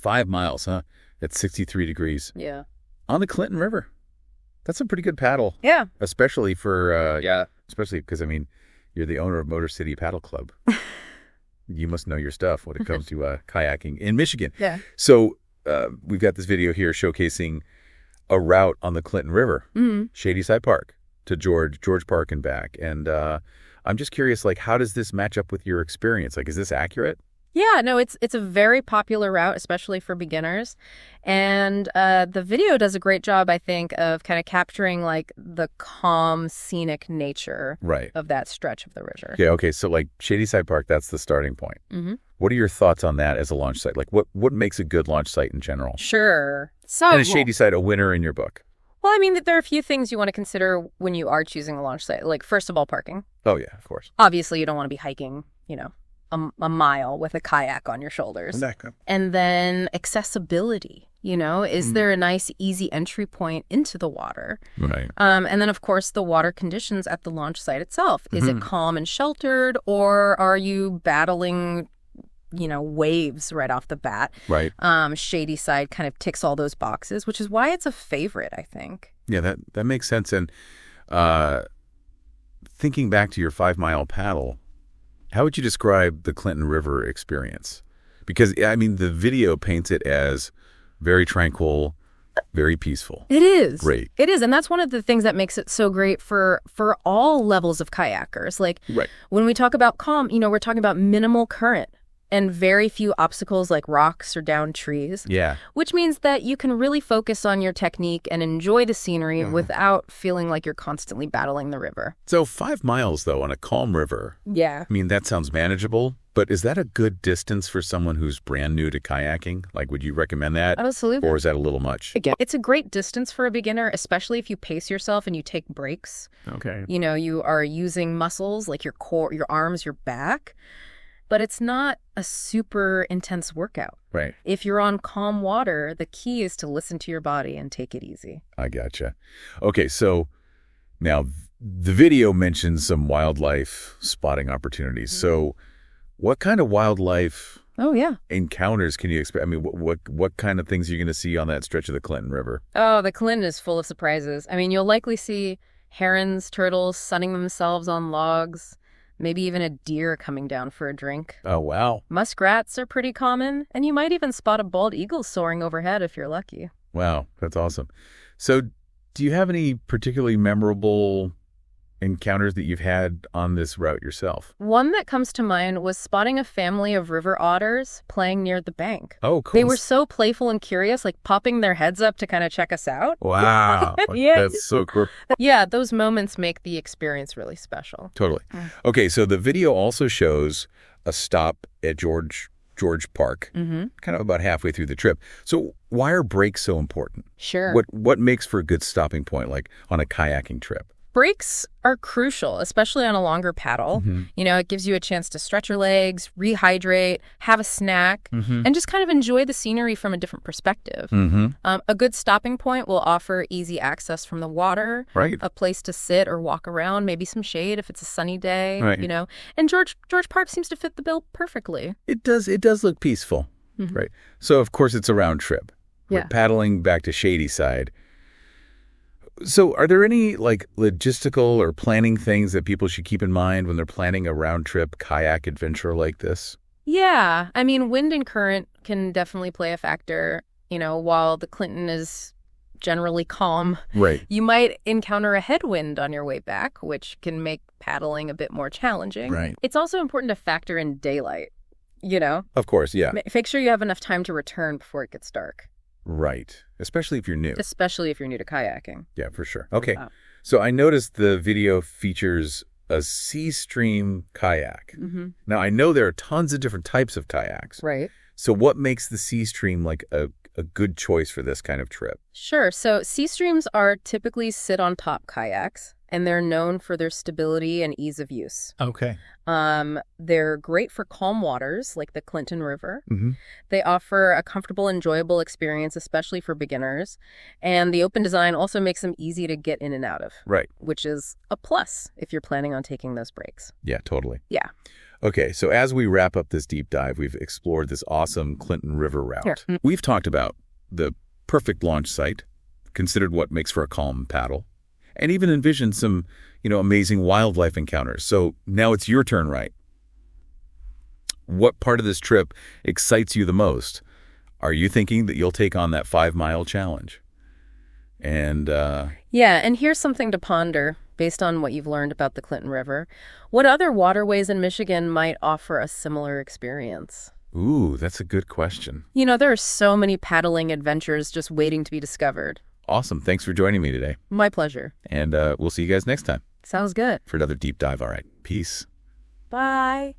5 miles, huh? At 63 degrees. Yeah. On the Clinton River. That's a pretty good paddle. Yeah. Especially for, especially because, I mean, you're the owner of Motor City Paddle Club. You must know your stuff when it comes to kayaking in Michigan. Yeah. So we've got this video here showcasing a route on the Clinton River, Shady Side Park to George Park and back. And I'm just curious, like, how does this match up with your experience? Like, is this accurate? Yeah, no, it's a very popular route, especially for beginners. And the video does a great job, I think, of kind of capturing like the calm, scenic nature of that stretch of the river. Yeah, okay. So like Shady Side Park, that's the starting point. What are your thoughts on that as a launch site? Like what makes a good launch site in general? Sure. So, and is Shady Side a winner in your book? Well, I mean, there are a few things you want to consider when you are choosing a launch site. Like, first of all, parking. Oh, yeah, of course. Obviously, you don't want to be hiking, a mile with a kayak on your shoulders. And then accessibility, is there a nice, easy entry point into the water? Right. And then, of course, the water conditions at the launch site itself. Is it calm and sheltered, or are you battling, waves right off the bat? Right. Shady Side kind of ticks all those boxes, which is why it's a favorite, I think. Yeah, that makes sense. And thinking back to your 5-mile paddle, how would you describe the Clinton River experience? Because, I mean, the video paints it as very tranquil, very peaceful. It is. Great. It is. And that's one of the things that makes it so great for all levels of kayakers. Like, when we talk about calm, we're talking about minimal current and very few obstacles like rocks or downed trees. Yeah. Which means that you can really focus on your technique and enjoy the scenery without feeling like you're constantly battling the river. So 5 miles, though, on a calm river. Yeah. I mean, that sounds manageable, but is that a good distance for someone who's brand new to kayaking? Like, would you recommend that? Absolutely. Or is that a little much? Again, it's a great distance for a beginner, especially if you pace yourself and you take breaks. Okay. You are using muscles like your core, your arms, your back. But it's not a super intense workout. Right. If you're on calm water, the key is to listen to your body and take it easy. I gotcha. Okay, so now the video mentions some wildlife spotting opportunities. So what kind of wildlife encounters can you expect? I mean, what kind of things are you going to see on that stretch of the Clinton River? Oh, the Clinton is full of surprises. I mean, you'll likely see herons, turtles sunning themselves on logs. Maybe even a deer coming down for a drink. Oh, wow. Muskrats are pretty common, and you might even spot a bald eagle soaring overhead if you're lucky. Wow, that's awesome. So do you have any particularly memorable encounters that you've had on this route yourself? One that comes to mind was spotting a family of river otters playing near the bank. Oh, cool. They were so playful and curious, like popping their heads up to kind of check us out. Wow. That's so cool. Yeah, those moments make the experience really special. Totally. Okay, so the video also shows a stop at George Park, kind of about halfway through the trip. So why are breaks so important? Sure. What makes for a good stopping point, like on a kayaking trip? Breaks are crucial, especially on a longer paddle. It gives you a chance to stretch your legs, rehydrate, have a snack, and just kind of enjoy the scenery from a different perspective. A good stopping point will offer easy access from the water, a place to sit or walk around, maybe some shade if it's a sunny day, And George Park seems to fit the bill perfectly. It does look peaceful, right? So, of course, it's a round trip. Yeah. We're paddling back to Shady Side. So are there any like logistical or planning things that people should keep in mind when they're planning a round trip kayak adventure like this? Yeah. I mean, wind and current can definitely play a factor. While the Clinton is generally calm, you might encounter a headwind on your way back, which can make paddling a bit more challenging. Right. It's also important to factor in daylight, Of course, yeah. Make sure you have enough time to return before it gets dark. Right. Especially if you're new. Especially if you're new to kayaking. Yeah, for sure. Okay. So I noticed the video features a sea stream kayak. Now, I know there are tons of different types of kayaks. Right. So what makes the sea stream like a good choice for this kind of trip? Sure. So sea streams are typically sit-on-top kayaks, and they're known for their stability and ease of use. Okay. They're great for calm waters like the Clinton River. They offer a comfortable, enjoyable experience, especially for beginners. And the open design also makes them easy to get in and out of. Right. Which is a plus if you're planning on taking those breaks. Yeah, totally. Yeah. Okay, so as we wrap up this deep dive, we've explored this awesome Clinton River route. Sure. We've talked about the perfect launch site, considered what makes for a calm paddle, and even envisioned some, amazing wildlife encounters. So now it's your turn, right? What part of this trip excites you the most? Are you thinking that you'll take on that 5-mile challenge? And yeah, and here's something to ponder based on what you've learned about the Clinton River. What other waterways in Michigan might offer a similar experience? Ooh, that's a good question. There are so many paddling adventures just waiting to be discovered. Awesome. Thanks for joining me today. My pleasure. And we'll see you guys next time. Sounds good. For another deep dive. All right. Peace. Bye.